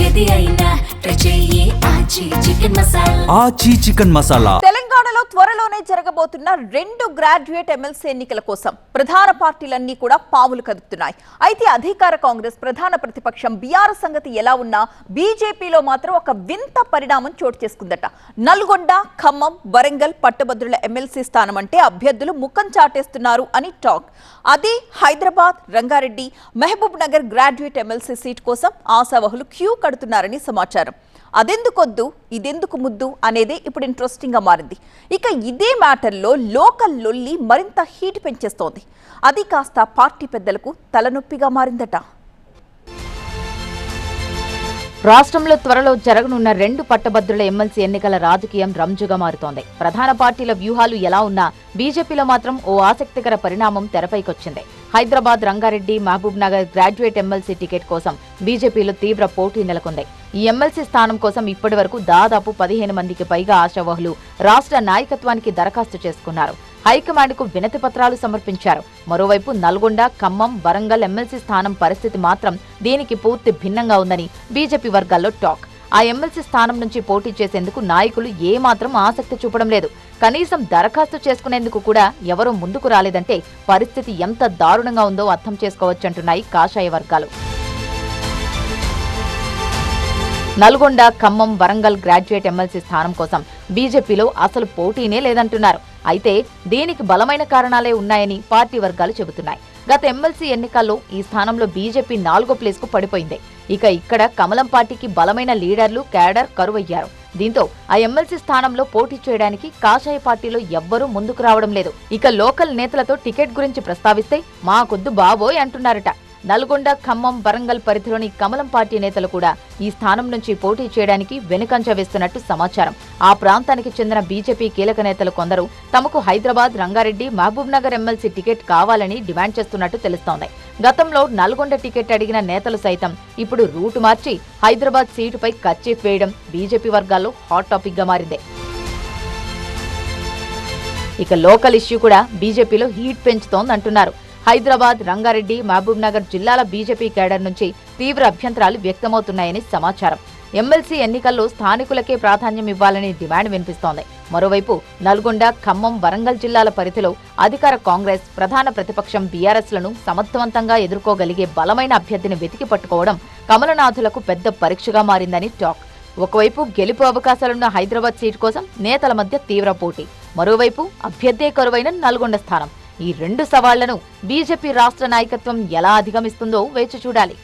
ఏది అయినా ఆచి చికెన్ మసాలా. తెలంగాణలో త్వరలోనే జరగబోతున్న 2 గ్రాడ్యుయేట్ ఎమ్మెల్సీ ఎన్నికల కోసం ప్రధాన పార్టీలన్నీ కూడా పావులు కదుపుతున్నాయి. అయితే అధికార కాంగ్రెస్ ప్రధాన ప్రతిపక్షం బీఆర్ఎస్ సంగతి ఎలా ఉన్నా బీజేపీలో మాత్రం ఒక వింత పరిణామం చోటు చేసుకుందట. నల్గొండ, ఖమ్మం, వరంగల్ పట్టభద్రుల ఎమ్మెల్సీ స్థానం అంటే అభ్యర్థులు ముఖం చాటేస్తున్నారు అని టాక్. అదే Hyderabad, Rangareddy, Mahabubnagar graduate MLC seat కోసం ఆశావహులు క్యూ కడుతున్నారని సమాచారం. అదెందుకొద్దు ఇదెందుకు ముద్దు అనేదే ఇప్పుడు ఇంట్రెస్టింగ్ గా మారింది. ఇక ఇదే మ్యాటర్లో లోకల్ లొల్లి మరింత హీట్ పెంచేస్తోంది. అది కాస్త పార్టీ పెద్దలకు తలనొప్పిగా మారిందట. రాష్ట్రంలో త్వరలో జరగనున్న 2 పట్టభద్రుల ఎమ్మెల్సీ ఎన్నికల రాజకీయం రంజుగా మారుతోంది. ప్రధాన పార్టీల వ్యూహాలు ఎలా ఉన్నా బీజేపీలో మాత్రం ఓ ఆసక్తికర పరిణామం తెరపైకొచ్చింది. Hyderabad, Rangareddy, Mahabubnagar graduate MLC ticket కోసం బీజేపీలో తీవ్ర పోటీ నెలకొంది. ఈ ఎమ్మెల్సీ స్థానం కోసం ఇప్పటి వరకు దాదాపు 15 మందికి పైగా ఆశావహులు రాష్ట్ర నాయకత్వానికి దరఖాస్తు చేసుకున్నారు. హైకమాండ్ కు వినతి పత్రాలు సమర్పించారు. మరోవైపు నల్గొండ, ఖమ్మం, వరంగల్ ఎమ్మెల్సీ స్థానం పరిస్థితి మాత్రం దీనికి పూర్తి భిన్నంగా ఉందని బీజేపీ వర్గాల్లో టాక్. ఆ ఎమ్మెల్సీ స్థానం నుంచి పోటీ చేసేందుకు నాయకులు ఏమాత్రం ఆసక్తి చూపడం లేదు. కనీసం దరఖాస్తు చేసుకునేందుకు కూడా ఎవరూ ముందుకు రాలేదంటే పరిస్థితి ఎంత దారుణంగా ఉందో అర్థం చేసుకోవచ్చంటున్నాయి కాషాయ వర్గాలు. నల్గొండ, ఖమ్మం, వరంగల్ గ్రాడ్యుయేట్ ఎమ్మెల్సీ స్థానం కోసం బీజేపీలో అసలు పోటీనే లేదంటున్నారు. అయితే దీనికి బలమైన కారణాలే ఉన్నాయని పార్టీ వర్గాలు చెబుతున్నాయి. గత ఎమ్మెల్సీ ఎన్నికల్లో ఈ స్థానంలో బీజేపీ 4వ ప్లేస్కు పడిపోయింది. ఇక ఇక్కడ కమలం పార్టీకి బలమైన లీడర్లు, క్యాడర్ కరువయ్యారు. దీంతో ఆ ఎమ్మెల్సీ స్థానంలో పోటీ చేయడానికి కాషాయ పార్టీలో ఎవ్వరూ ముందుకు రావడం లేదు. ఇక లోకల్ నేతలతో టికెట్ గురించి ప్రస్తావిస్తే మాకొద్దు బాబోయ్ అంటున్నారట. నల్గొండ, ఖమ్మం, వరంగల్ పరిధిలోని కమలం పార్టీ నేతలు కూడా ఈ స్థానం నుంచి పోటీ చేయడానికి వెనుకంజ వేస్తున్నట్టు సమాచారం. ఆ ప్రాంతానికి చెందిన బీజేపీ కీలక నేతలు కొందరు తమకు హైదరాబాద్, రంగారెడ్డి, మహబూబ్ నగర్ ఎమ్మెల్సీ టికెట్ కావాలని డిమాండ్ చేస్తున్నట్టు తెలుస్తోంది. గతంలో నల్గొండ టికెట్ అడిగిన నేతలు సైతం ఇప్పుడు రూటు మార్చి హైదరాబాద్ సీటుపై కర్చీఫ్ వేయడం బీజేపీ వర్గాల్లో హాట్ టాపిక్ గా మారింది. ఇక లోకల్ ఇష్యూ కూడా బీజేపీలో హీట్ పెంచుతోందంటున్నారు. హైదరాబాద్, రంగారెడ్డి, మహబూబ్ నగర్ జిల్లాల బీజేపీ కేడర్ నుంచి తీవ్ర అభ్యంతరాలు వ్యక్తమవుతున్నాయని సమాచారం. ఎమ్మెల్సీ ఎన్నికల్లో స్థానికులకే ప్రాధాన్యం ఇవ్వాలని డిమాండ్ వినిపిస్తోంది. మరోవైపు నల్గొండ, ఖమ్మం, వరంగల్ జిల్లాల పరిధిలో అధికార కాంగ్రెస్, ప్రధాన ప్రతిపక్షం బీఆర్ఎస్లను సమర్థవంతంగా ఎదుర్కోగలిగే బలమైన అభ్యర్థిని వెతికి పట్టుకోవడం కమలనాథులకు పెద్ద పరీక్షగా మారిందని టాక్. ఒకవైపు గెలుపు అవకాశాలున్న హైదరాబాద్ సీటు కోసం నేతల మధ్య తీవ్ర పోటీ, మరోవైపు అభ్యర్థే కరువైన నల్గొండ స్థానం. ఈ 2 సవాళ్లను బీజేపీ రాష్ట్ర నాయకత్వం ఎలా అధిగమిస్తుందో వేచి చూడాలి.